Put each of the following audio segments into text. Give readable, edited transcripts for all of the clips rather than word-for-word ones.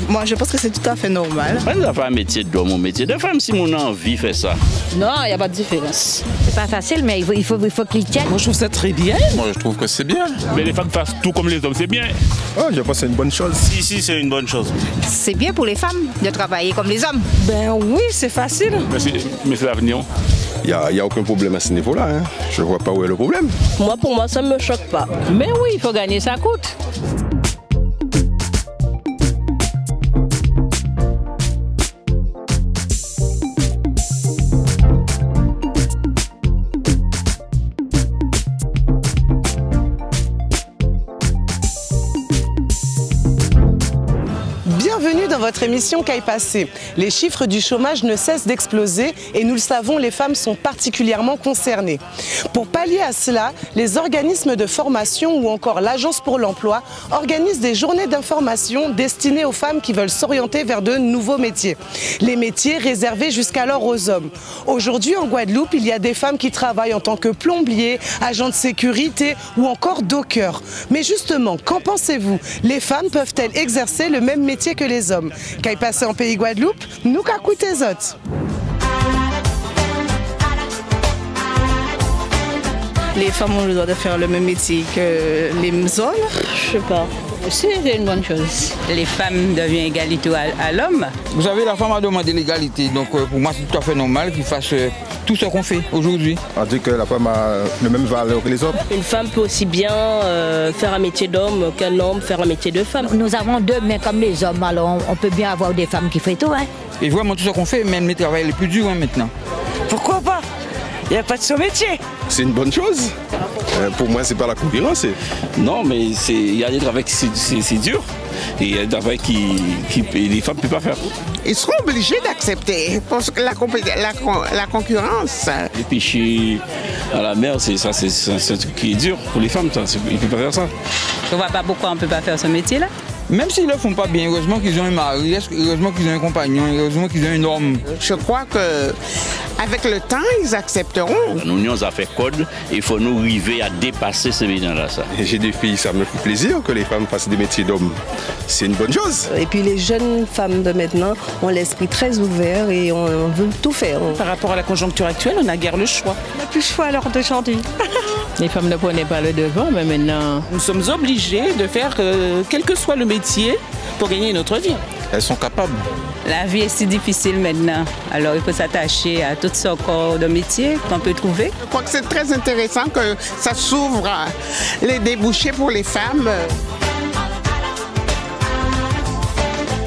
Moi, je pense que c'est tout à fait normal. On ne doit pas un métier d'homme ou un métier de femme si mon envie fait ça. Non, il n'y a pas de différence. C'est pas facile, mais il faut qu'il tienne. Moi, je trouve ça très bien. Moi, je trouve que c'est bien. Mais les femmes fassent tout comme les hommes, c'est bien. Oh, je pense que c'est une bonne chose. Si, c'est une bonne chose. C'est bien pour les femmes de travailler comme les hommes. Ben oui, c'est facile. Mais c'est l'avenir. Il n'y a aucun problème à ce niveau-là. Hein. Je ne vois pas où est le problème. Pour moi, ça ne me choque pas. Mais oui, il faut gagner sa coûte. Bienvenue dans votre émission Qu'aille passer. Les chiffres du chômage ne cessent d'exploser et nous le savons, les femmes sont particulièrement concernées. Pour pallier à cela, les organismes de formation ou encore l'Agence pour l'emploi organisent des journées d'information destinées aux femmes qui veulent s'orienter vers de nouveaux métiers. Les métiers réservés jusqu'alors aux hommes. Aujourd'hui en Guadeloupe, il y a des femmes qui travaillent en tant que plombiers, agents de sécurité ou encore dockers. Mais justement, qu'en pensez-vous? Les femmes peuvent-elles exercer le même métier que les hommes? Qu'aille passer en pays Guadeloupe, nous qu'acoute les autres. Les femmes ont le droit de faire le même métier que les hommes. Je sais pas. C'est une bonne chose. Les femmes deviennent égalité à l'homme. Vous savez, la femme a demandé l'égalité. Donc pour moi, c'est tout à fait normal qu'il fasse tout ce qu'on fait aujourd'hui. On dit que la femme a le même valeur que les hommes. Une femme peut aussi bien faire un métier d'homme qu'un homme faire un métier de femme. Nous avons deux mains comme les hommes, alors on peut bien avoir des femmes qui font tout. Hein. Et vraiment, tout ce qu'on fait, même les travails les plus durs maintenant. Pourquoi pas? Il n'y a pas de métier. C'est une bonne chose. Pour moi, c'est pas la concurrence. Non, mais il y a des travaux qui c'est dur. Et il y a des travaux qui les femmes ne peuvent pas faire. Ils seront obligés d'accepter parce que la concurrence. Les pêcher à la mer, c'est un truc qui est dur pour les femmes. Ils ne peuvent pas faire ça. Je ne vois pas pourquoi on ne peut pas faire ce métier-là. Même s'ils ne le font pas bien, heureusement qu'ils ont un mari, heureusement qu'ils ont un compagnon, heureusement qu'ils ont un homme. Je crois que avec le temps, ils accepteront. Nous avons fait code, il faut nous arriver à dépasser ce métier-là. J'ai des filles, ça me fait plaisir que les femmes fassent des métiers d'hommes. C'est une bonne chose. Et puis les jeunes femmes de maintenant ont l'esprit très ouvert et on veut tout faire. Par rapport à la conjoncture actuelle, on n'a guère le choix. On n'a plus le choix à l'heure d'aujourd'hui. Les femmes ne prenaient pas le devant, mais maintenant... Nous sommes obligés de faire quel que soit le métier pour gagner notre vie. Elles sont capables. La vie est si difficile maintenant. Alors il faut s'attacher à toutes sortes de métiers qu'on peut trouver. Je crois que c'est très intéressant que ça s'ouvre les débouchés pour les femmes.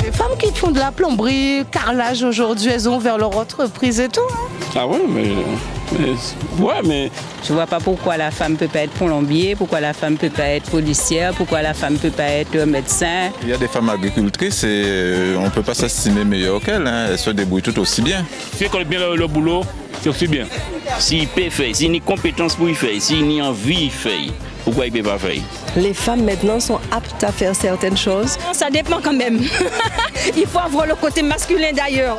Les femmes qui font de la plomberie, carrelage aujourd'hui, elles ont ouvert leur entreprise et tout. Ah ouais, mais... Je ne vois pas pourquoi la femme ne peut pas être plombier, pourquoi la femme ne peut pas être policière, pourquoi la femme ne peut pas être médecin. Il y a des femmes agricultrices et on ne peut pas s'estimer meilleure qu'elles. Hein. Elles se débrouillent tout aussi bien. Si elle connaît bien le boulot, c'est aussi bien. S'il peut faire, s'il a une compétence pour y faire, s'il a envie de faire, pourquoi il ne peut pas faire? Les femmes maintenant sont aptes à faire certaines choses. Ça dépend quand même. Il faut avoir le côté masculin d'ailleurs.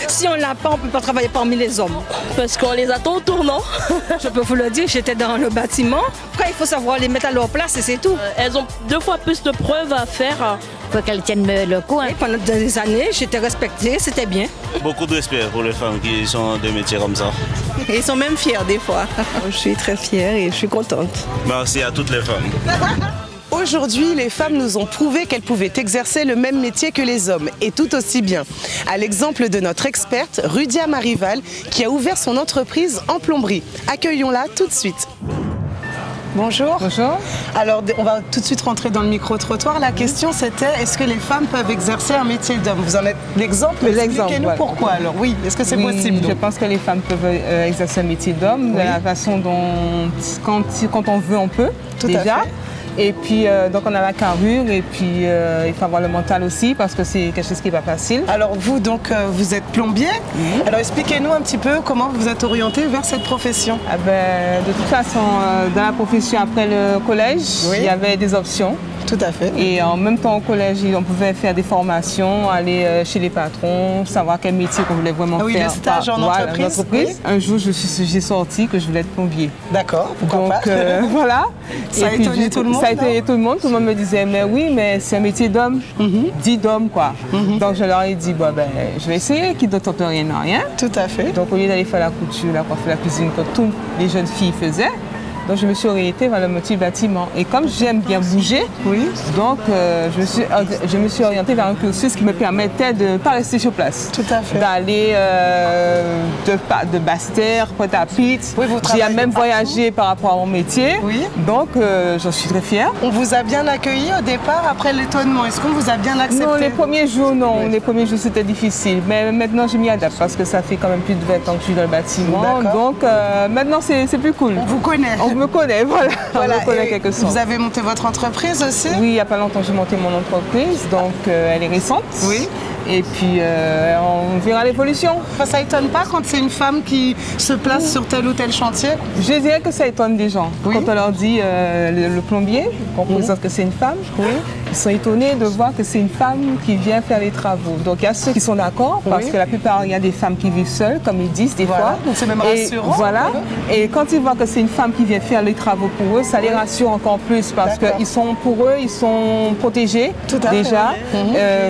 Si on l'a pas, on ne peut pas travailler parmi les hommes. Parce qu'on les attend au tournant. Je peux vous le dire, j'étais dans le bâtiment. Après, il faut savoir les mettre à leur place et c'est tout. Elles ont 2 fois plus de preuves à faire. Il faut qu'elles tiennent le coup. Hein. Pendant des années, j'étais respectée, c'était bien. Beaucoup de respect pour les femmes qui sont des métiers comme ça. Et ils sont même fiers des fois. Je suis très fière et je suis contente. Merci à toutes les femmes. Aujourd'hui, les femmes nous ont prouvé qu'elles pouvaient exercer le même métier que les hommes, et tout aussi bien. À l'exemple de notre experte, Rudia Marival, qui a ouvert son entreprise en plomberie. Accueillons-la tout de suite. Bonjour. Bonjour. Alors, on va tout de suite rentrer dans le micro-trottoir. La question, c'était, est-ce que les femmes peuvent exercer un métier d'homme? Vous en êtes l'exemple. Expliquez-nous voilà. Pourquoi alors? Oui, est-ce que c'est possible? Je pense que les femmes peuvent exercer un métier d'homme de la façon dont, quand on veut, on peut. Tout déjà. À fait. Et puis, donc on a la carrure et puis il faut avoir le mental aussi parce que c'est quelque chose qui n'est pas facile. Alors vous, donc, vous êtes plombier. Alors expliquez-nous un petit peu comment vous êtes orienté vers cette profession. De toute façon, dans la profession, après le collège, il y avait des options. Tout à fait. Et en même temps au collège, on pouvait faire des formations, aller chez les patrons, savoir quel métier qu'on voulait vraiment oui, faire. Le stage en entreprise. Oui. Un jour, j'ai sorti que je voulais être plombier. D'accord, pourquoi pas. Voilà. Ça a étonné tout le monde. Ça a étonné tout le monde. Tout le monde me disait, mais oui, mais c'est un métier d'homme, dit d'homme, quoi. Donc je leur ai dit, bon, ben, je vais essayer, qui ne tente rien à rien. Tout à fait. Donc au lieu d'aller faire la couture, la coiffure, la cuisine, comme toutes les jeunes filles faisaient, donc je me suis orientée vers le métier bâtiment. Et comme j'aime bien bouger, donc je me suis orientée vers un cursus qui me permettait de ne pas rester sur place. Tout à fait. D'aller de Basse-Terre, Pointe-à-Pitre. Oui, j'ai même voyagé par rapport à mon métier. Oui. Donc j'en suis très fière. On vous a bien accueilli au départ après l'étonnement. Est-ce qu'on vous a bien accepté? Non, les premiers jours, non. Oui. Les premiers jours, c'était difficile. Mais maintenant, je m'y adapte parce que ça fait quand même plus de 20 ans que je suis dans le bâtiment. Donc maintenant, c'est plus cool. On vous connaît. On me connaît, voilà. On me connaît quelque sorte. Vous avez monté votre entreprise aussi? Oui, il n'y a pas longtemps, j'ai monté mon entreprise. Donc, elle est récente. Oui. Et puis, on verra l'évolution. Ça étonne pas quand c'est une femme qui se place sur tel ou tel chantier? Je dirais que ça étonne des gens. Oui. Quand on leur dit le plombier, qu'on présente que c'est une femme, ils sont étonnés de voir que c'est une femme qui vient faire les travaux. Donc il y a ceux qui sont d'accord, parce que la plupart, il y a des femmes qui vivent seules, comme ils disent des fois. Donc c'est même rassurant. Voilà. Et quand ils voient que c'est une femme qui vient faire les travaux pour eux, ça les rassure encore plus, parce que pour eux, ils sont protégés déjà.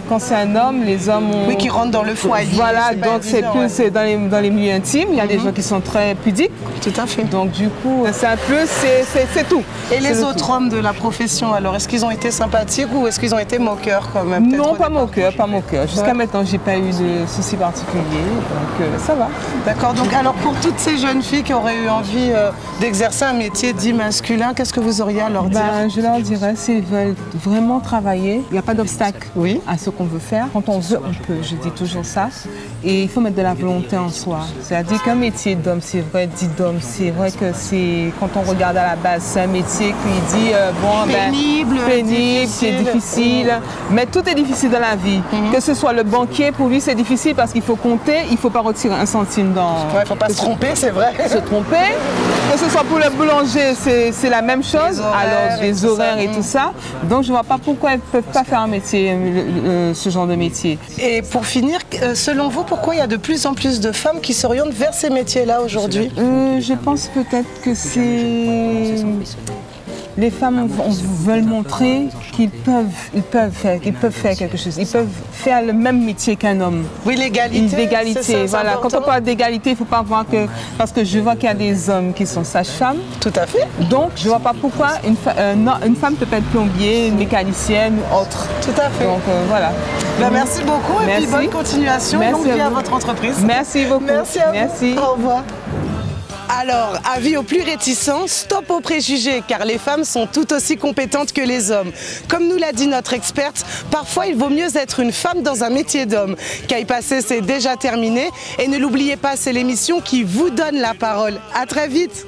Quand c'est un homme, les hommes ont... qui rentrent dans le foyer. Voilà, donc c'est plus dans les milieux intimes. Il y a des gens qui sont très pudiques. Tout à fait. Donc du coup, c'est un plus, c'est tout. Et les autres hommes de la profession, alors, est-ce qu'ils ont été sympathiques ou est-ce qu'ils ont été moqueurs quand même? Non, pas moqueurs, pas moqueurs. Jusqu'à maintenant, j'ai pas eu de soucis particuliers, donc ça va. D'accord, donc alors pour toutes ces jeunes filles qui auraient eu envie d'exercer un métier dit masculin, qu'est-ce que vous auriez à leur dire? Je leur dirais, s'ils veulent vraiment travailler, il n'y a pas d'obstacle à ce qu'on veut faire. Quand on veut, on peut, je dis toujours ça. Et il faut mettre de la volonté en soi. C'est-à-dire qu'un métier d'homme, c'est vrai, dit d'homme, c'est vrai que c'est, quand on regarde à la base, c'est un métier qui dit, pénible, c'est difficile. Mais tout est difficile dans la vie. Que ce soit le banquier, pour lui, c'est difficile parce qu'il faut compter, il ne faut pas retirer un centime dans... Il ne faut pas se tromper, c'est vrai. Se tromper. Que ce soit pour le boulanger, c'est la même chose. Alors, des horaires et tout ça. Donc, je ne vois pas pourquoi elles ne peuvent pas faire un métier, ce genre de métier. Et pour finir, selon vous, pourquoi il y a de plus en plus de femmes qui s'orientent vers ces métiers-là aujourd'hui? Je pense peut-être que c'est... Les femmes veulent montrer qu'ils peuvent faire quelque chose. Ils peuvent faire le même métier qu'un homme. Oui, l'égalité. L'égalité, voilà. Quand on parle d'égalité, il ne faut pas voir que... Parce que je vois qu'il y a des hommes qui sont sages-femmes. Tout à fait. Donc, je ne vois pas pourquoi une femme peut pas être plombier, mécanicienne ou autre. Tout à fait. Donc, voilà. Merci beaucoup et puis bonne continuation. Longue vie à votre entreprise. Merci beaucoup. Merci à vous. Merci. Au revoir. Alors, avis aux plus réticents, stop aux préjugés, car les femmes sont tout aussi compétentes que les hommes. Comme nous l'a dit notre experte, parfois il vaut mieux être une femme dans un métier d'homme. Qu'à y passer, c'est déjà terminé. Et ne l'oubliez pas, c'est l'émission qui vous donne la parole. À très vite.